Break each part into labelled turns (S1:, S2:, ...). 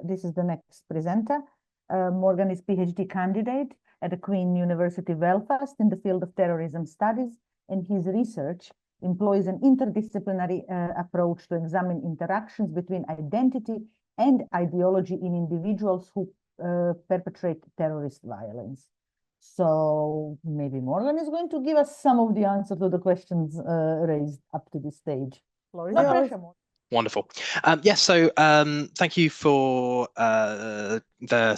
S1: this is the next presenter. Morgan is PhD candidate at the Queen University Belfast in the field of terrorism studies, and his research employs an interdisciplinary approach to examine interactions between identity and ideology in individuals who perpetrate terrorist violence. So maybe Morgan is going to give us some of the answers to the questions raised up to this stage. Floor is yours.
S2: Wonderful. Yes, so thank you for the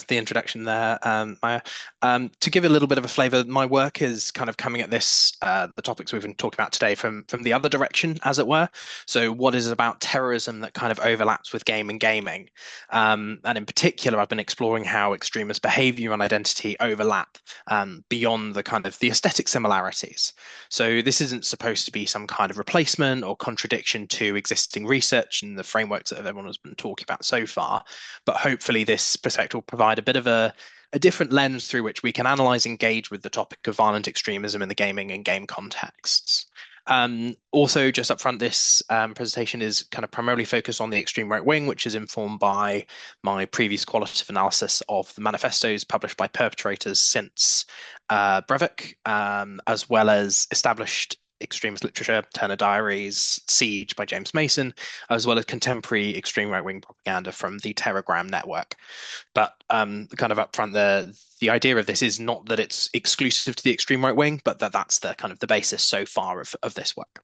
S2: introduction there, Maya. To give a little bit of a flavour, my work is kind of coming at this, the topics we've been talking about today from the other direction, as it were. So what is about terrorism that kind of overlaps with gaming? And in particular, I've been exploring how extremist behaviour and identity overlap beyond the kind of the aesthetic similarities. So this isn't supposed to be some kind of replacement or contradiction to existing research and the frameworks that everyone has been talking about so far, but hopefully this perspective will provide a bit of a different lens through which we can analyze, engage with the topic of violent extremism in the gaming and game contexts. Also, just up front, this presentation is kind of primarily focused on the extreme right wing, which is informed by my previous qualitative analysis of the manifestos published by perpetrators since Breivik, as well as established extremist literature, Turner Diaries, Siege by James Mason, as well as contemporary extreme right-wing propaganda from the Telegram network. But kind of upfront, the idea of this is not that it's exclusive to the extreme right wing, but that's the kind of the basis so far of this work.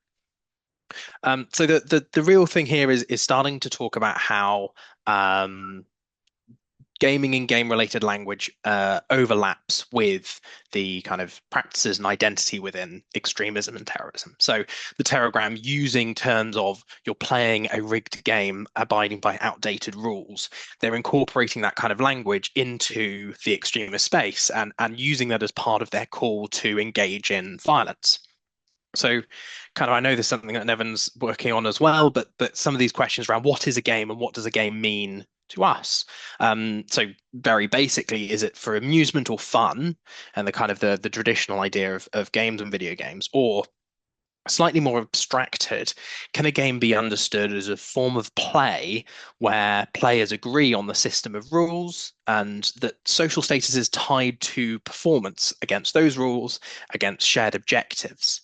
S2: So the real thing here is starting to talk about how gaming and game-related language overlaps with the kind of practices and identity within extremism and terrorism. So the Telegram, using terms of you're playing a rigged game abiding by outdated rules, they're incorporating that kind of language into the extremist space and using that as part of their call to engage in violence. So kind of, I know there's something that Nevin's working on as well, but some of these questions around what is a game and what does a game mean to us. So very basically, is it for amusement or fun, and the kind of the traditional idea of games and video games, or slightly more abstracted, can a game be understood as a form of play where players agree on the system of rules and that social status is tied to performance against those rules, against shared objectives?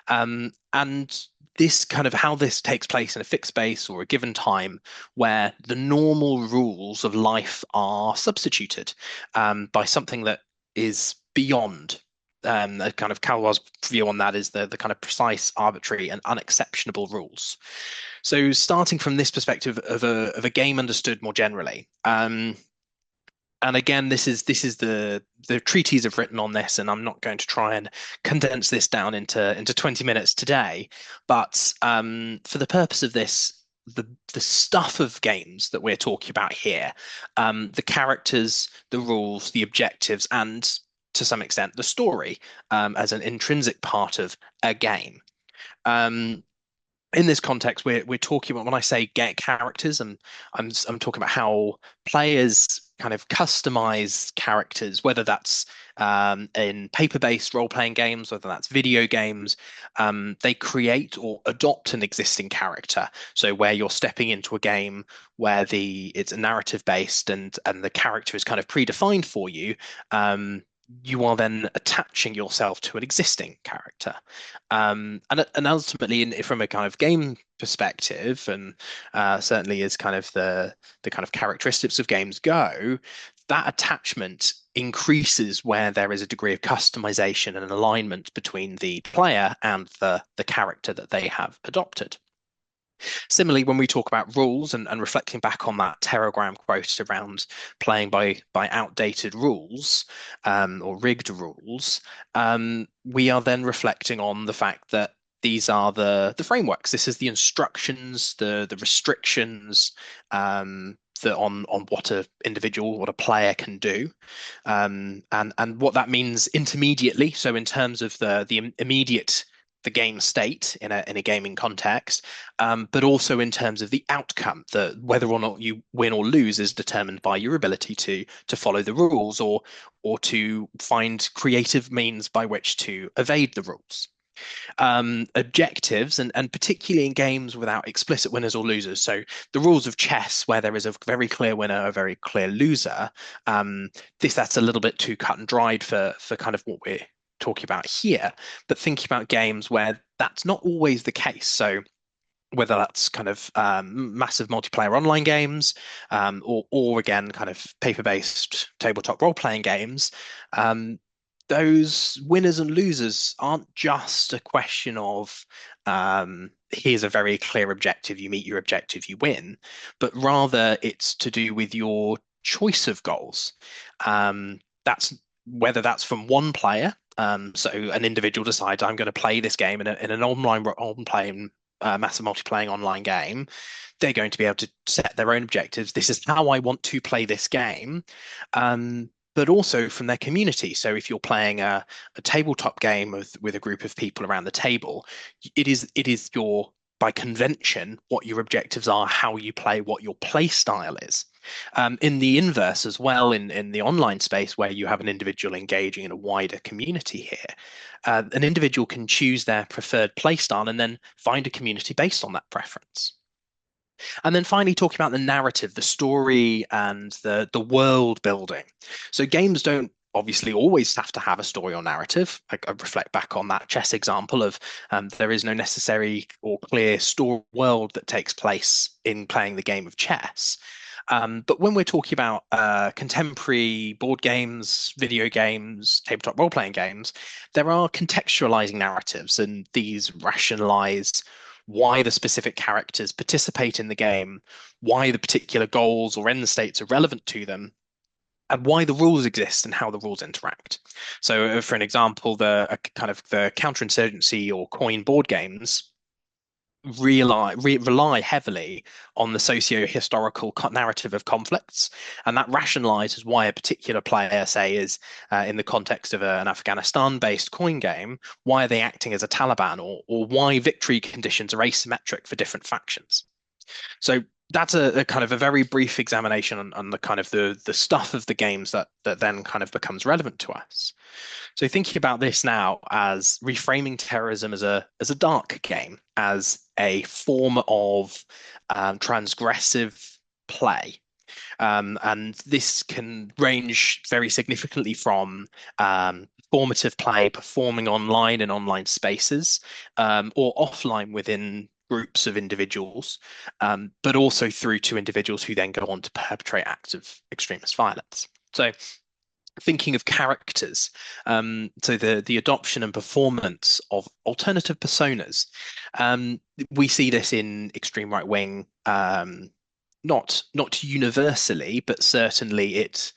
S2: And this kind of how this takes place in a fixed space or a given time where the normal rules of life are substituted by something that is beyond. A kind of Calwar's view on that is the kind of precise, arbitrary, and unexceptionable rules. So starting from this perspective of a game understood more generally, and again, this is the treaties have written on this, and I'm not going to try and condense this down into 20 minutes today. But for the purpose of this, the stuff of games that we're talking about here, the characters, the rules, the objectives, and to some extent the story as an intrinsic part of a game. In this context, we're talking about, when I say get characters, and I'm talking about how players kind of customize characters, whether that's in paper-based role-playing games, whether that's video games. They create or adopt an existing character. So where you're stepping into a game where it's narrative-based and the character is kind of predefined for you, you are then attaching yourself to an existing character, and ultimately, from a kind of game perspective, and certainly as kind of the kind of characteristics of games go, that attachment increases where there is a degree of customization and alignment between the player and the character that they have adopted. Similarly, when we talk about rules and reflecting back on that Telegram quote around playing by outdated rules or rigged rules, we are then reflecting on the fact that these are the frameworks. This is the instructions, the restrictions that on what a individual, what a player can do, and what that means intermediately. So in terms of the immediate the game state in a gaming context, but also in terms of the outcome, that whether or not you win or lose is determined by your ability to follow the rules or to find creative means by which to evade the rules. Objectives, and particularly in games without explicit winners or losers. So the rules of chess, where there is a very clear winner, a very clear loser, um, that's a little bit too cut and dried for kind of what we're talking about here. But thinking about games where that's not always the case. So whether that's kind of massive multiplayer online games, or again kind of paper-based tabletop role-playing games, um, those winners and losers aren't just a question of here's a very clear objective, you meet your objective, you win, but rather it's to do with your choice of goals. That's whether that's from one player. So an individual decides I'm going to play this game in an online massive multiplayer online game. They're going to be able to set their own objectives. This is how I want to play this game. But also from their community. So if you're playing a tabletop game with a group of people around the table, it is your by convention what your objectives are, how you play, what your play style is. In the inverse as well, in the online space where you have an individual engaging in a wider community here, an individual can choose their preferred play style and then find a community based on that preference. And then finally, talking about the narrative, the story, and the world building. So games don't obviously always have to have a story or narrative. I reflect back on that chess example of there is no necessary or clear story world that takes place in playing the game of chess. But when we're talking about contemporary board games, video games, tabletop role-playing games, there are contextualizing narratives, and these rationalize why the specific characters participate in the game, why the particular goals or end states are relevant to them, and why the rules exist and how the rules interact. So, for an example, the kind of the counterinsurgency or coin board games rely heavily on the socio-historical narrative of conflicts, and that rationalizes why a particular player, say, is in the context of an Afghanistan-based coin game, why are they acting as a Taliban, or why victory conditions are asymmetric for different factions. So that's a kind of a very brief examination on the kind of the stuff of the games that then kind of becomes relevant to us. So thinking about this now as reframing terrorism as a dark game, as a form of transgressive play. And this can range very significantly from formative play, performing online in online spaces, or offline within groups of individuals, but also through to individuals who then go on to perpetrate acts of extremist violence. So thinking of characters, so the adoption and performance of alternative personas. We see this in extreme right wing, not universally, but certainly it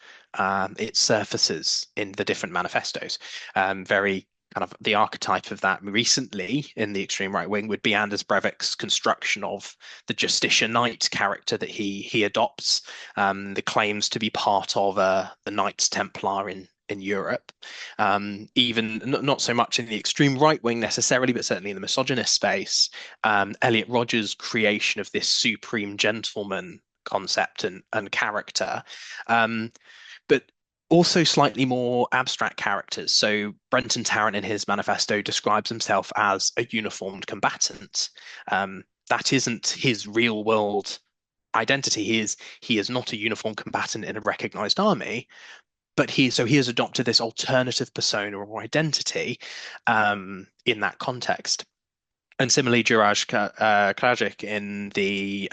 S2: surfaces in the different manifestos. Very kind of the archetype of that recently in the extreme right wing would be Anders Breivik's construction of the Justicia Knight character that he adopts, the claims to be part of the Knights Templar in Europe. Even not so much in the extreme right wing necessarily, but certainly in the misogynist space. Elliot Rodgers' creation of this supreme gentleman concept and character. But also slightly more abstract characters. So Brenton Tarrant in his manifesto describes himself as a uniformed combatant. That isn't his real world identity. He is not a uniformed combatant in a recognized army, but he has adopted this alternative persona or identity in that context. And similarly, Juraj Klajic in the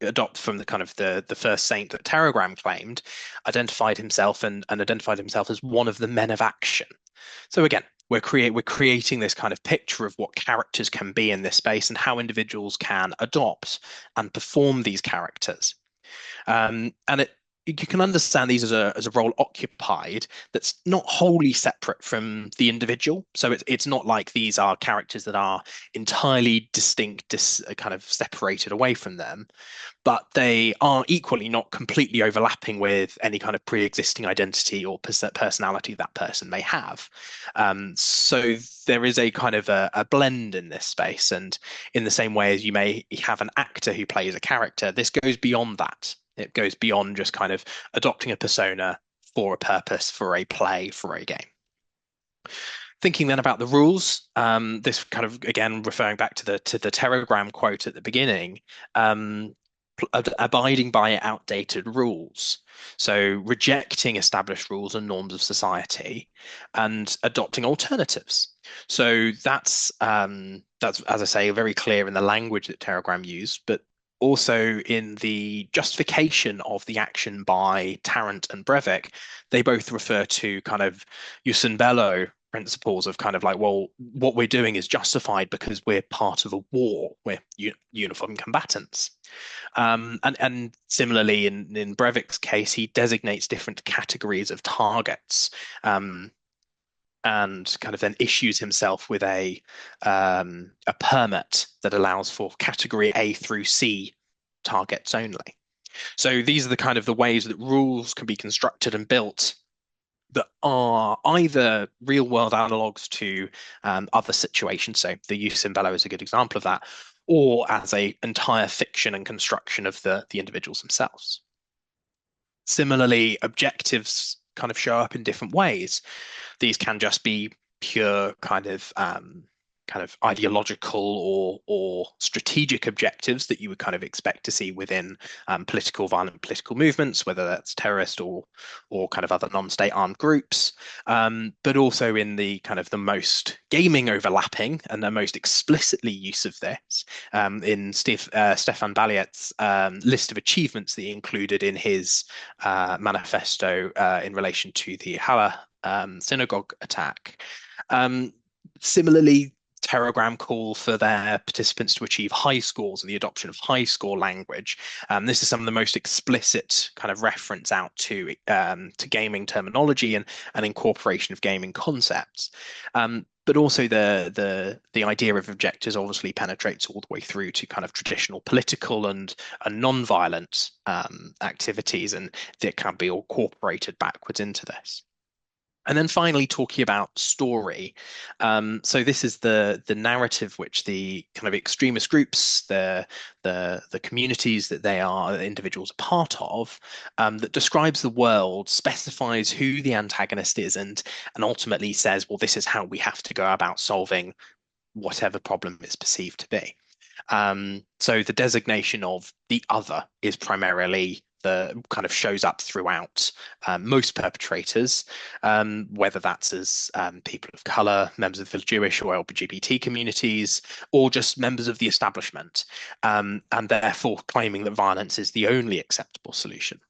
S2: adopt from the kind of the first saint that Teragram claimed, identified himself and identified himself as one of the men of action. So again, we're creating this kind of picture of what characters can be in this space and how individuals can adopt and perform these characters. And you can understand these as a role occupied that's not wholly separate from the individual. So it's not like these are characters that are entirely distinct, kind of separated away from them, but they are equally not completely overlapping with any kind of pre-existing identity or personality that person may have. So there is a kind of a blend in this space, and in the same way as you may have an actor who plays a character, this goes beyond that. It goes beyond just kind of adopting a persona for a purpose, for a play, for a game. Thinking then about the rules, this kind of again referring back to the Telegram quote at the beginning, abiding by outdated rules. So rejecting established rules and norms of society and adopting alternatives. So that's as I say, very clear in the language that Telegram used, but also in the justification of the action by Tarrant and Breivik. They both refer to kind of jus in bello principles of kind of like, well, what we're doing is justified because we're part of a war. We're uniform combatants. And similarly, in Breivik's case, he designates different categories of targets, and kind of then issues himself with a permit that allows for category A through C targets only. So these are the kind of the ways that rules can be constructed and built that are either real world analogs to other situations. So the jus in bello is a good example of that, or as a entire fiction and construction of the individuals themselves. Similarly, objectives kind of show up in different ways. These can just be pure kind of ideological or strategic objectives that you would kind of expect to see within violent political movements, whether that's terrorist or kind of other non-state armed groups, but also in the kind of the most gaming overlapping and the most explicitly use of this in Stefan Baliet's list of achievements that he included in his manifesto in relation to the Halle synagogue attack. Similarly, Telegram call for their participants to achieve high scores and the adoption of high score language. This is some of the most explicit kind of reference out to gaming terminology and incorporation of gaming concepts. But also the idea of objectives obviously penetrates all the way through to kind of traditional political and non-violent activities, and that can be incorporated backwards into this. And then finally, talking about story. So this is the narrative which the kind of extremist groups, the communities that the individuals are part of, that describes the world, specifies who the antagonist is, and ultimately says, well, this is how we have to go about solving whatever problem is perceived to be. So the designation of the other is primarily the kind of shows up throughout most perpetrators, whether that's as people of color, members of the Jewish or LGBT communities, or just members of the establishment, and therefore claiming that violence is the only acceptable solution.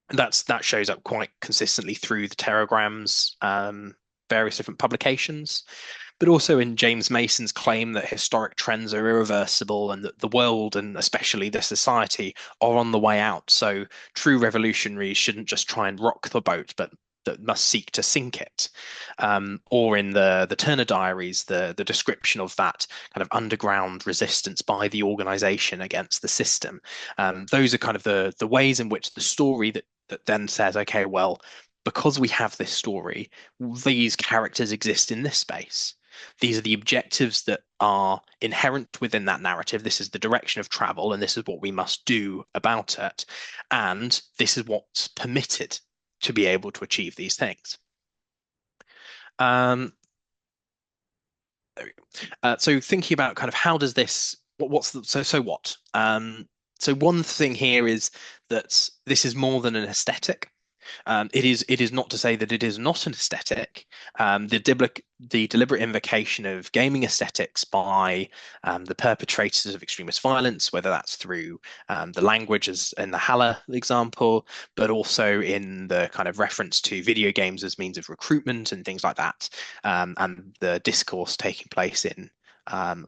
S2: And that shows up quite consistently through the Telegrams, various different publications, but also in James Mason's claim that historic trends are irreversible and that the world, and especially the society, are on the way out. So true revolutionaries shouldn't just try and rock the boat, but that must seek to sink it. Or in the Turner Diaries, the description of that kind of underground resistance by the organization against the system. Those are kind of the ways in which the story that then says, okay, well, because we have this story, these characters exist in this space. These are the objectives that are inherent within that narrative. This is the direction of travel, and this is what we must do about it. And this is what's permitted to be able to achieve these things. There we go. So thinking about kind of how does this, so what? So one thing here is that this is more than an aesthetic. It is not to say that it is not an aesthetic. The deliberate invocation of gaming aesthetics by the perpetrators of extremist violence, whether that's through the language as in the Halle example, but also in the kind of reference to video games as means of recruitment and things like that, and the discourse taking place in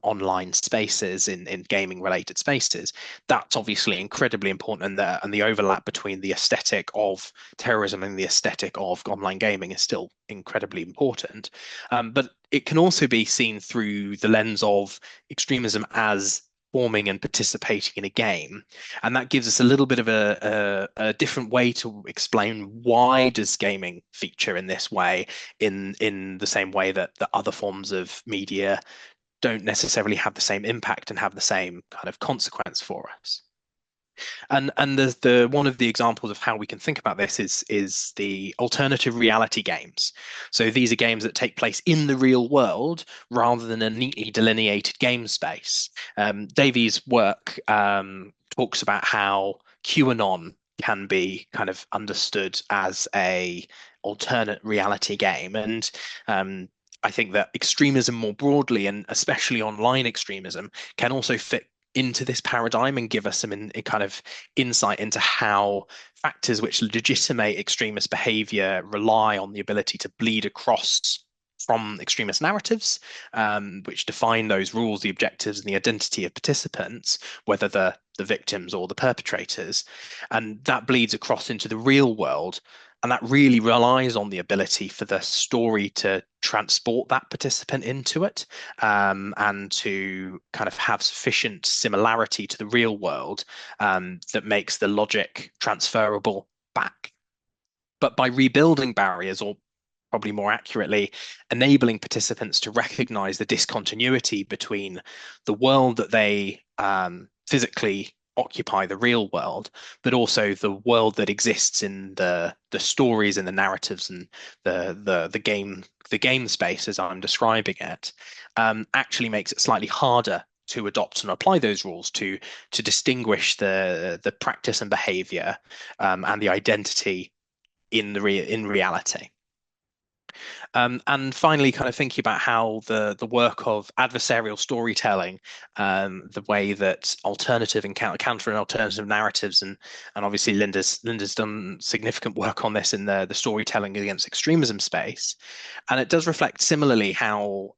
S2: online spaces, in gaming related spaces. That's obviously incredibly important, and the overlap between the aesthetic of terrorism and the aesthetic of online gaming is still incredibly important. But it can also be seen through the lens of extremism as forming and participating in a game, and that gives us a little bit of a different way to explain why does gaming feature in this way, in the same way that the other forms of media don't necessarily have the same impact and have the same kind of consequence for us. And the one of the examples of how we can think about this is the alternative reality games. So these are games that take place in the real world rather than a neatly delineated game space. Davies' work talks about how QAnon can be kind of understood as a alternate reality game, and I think that extremism more broadly, and especially online extremism, can also fit into this paradigm and give us some kind of insight into how factors which legitimate extremist behavior rely on the ability to bleed across from extremist narratives, which define those rules, the objectives, and the identity of participants, whether the victims or the perpetrators, and that bleeds across into the real world. And that really relies on the ability for the story to transport that participant into it, and to kind of have sufficient similarity to the real world, that makes the logic transferable back. But by rebuilding barriers, or probably more accurately, enabling participants to recognize the discontinuity between the world that they physically occupy, the real world, but also the world that exists in the stories and the narratives and the game space as I'm describing it, actually makes it slightly harder to adopt and apply those rules to distinguish the practice and behavior, and the identity in reality. And finally, kind of thinking about how the work of adversarial storytelling, the way that alternative and counter and alternative narratives, and obviously Linda's done significant work on this in the storytelling against extremism space, and it does reflect similarly how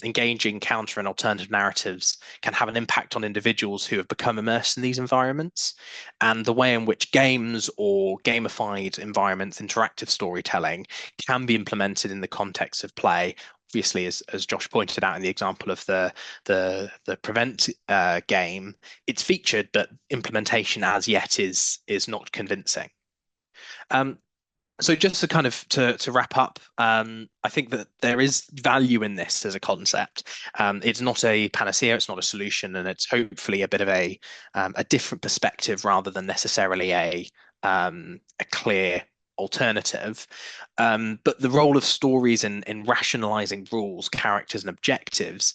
S2: engaging counter and alternative narratives can have an impact on individuals who have become immersed in these environments, and the way in which games or gamified environments, interactive storytelling, can be implemented in the context of play. Obviously, as Josh pointed out in the example of the prevent game, it's featured, but implementation as yet is not convincing. Um, so just to kind of to wrap up, I think that there is value in this as a concept. It's not a panacea, it's not a solution, and it's hopefully a bit of a different perspective rather than necessarily a clear alternative. But the role of stories in rationalizing rules, characters, and objectives,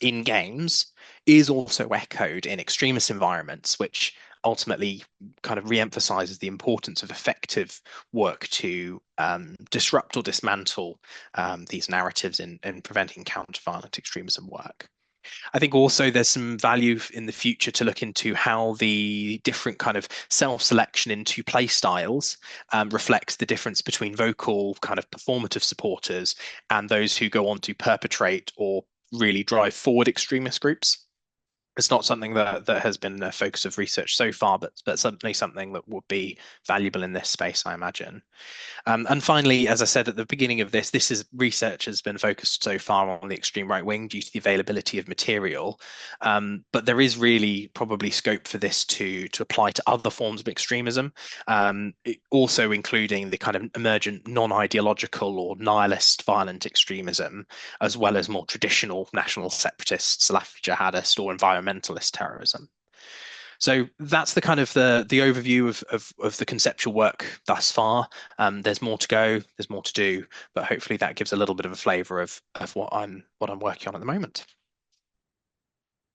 S2: in games is also echoed in extremist environments, which ultimately kind of re-emphasizes the importance of effective work to disrupt or dismantle these narratives in preventing counter-violent extremism work. I think also there's some value in the future to look into how the different kind of self-selection into play styles reflects the difference between vocal kind of performative supporters and those who go on to perpetrate or really drive forward extremist groups. It's not something that has been a focus of research so far, but certainly something that would be valuable in this space, I imagine. And finally, as I said at the beginning of this is research has been focused so far on the extreme right wing due to the availability of material. But there is really probably scope for this to apply to other forms of extremism, also including the kind of emergent non-ideological or nihilist violent extremism, as well as more traditional national separatist, Salafi jihadist, or environmentalist terrorism. So that's the kind of the overview of the conceptual work thus far. There's more to go, there's more to do, but hopefully that gives a little bit of a flavour of what I'm working on at the moment.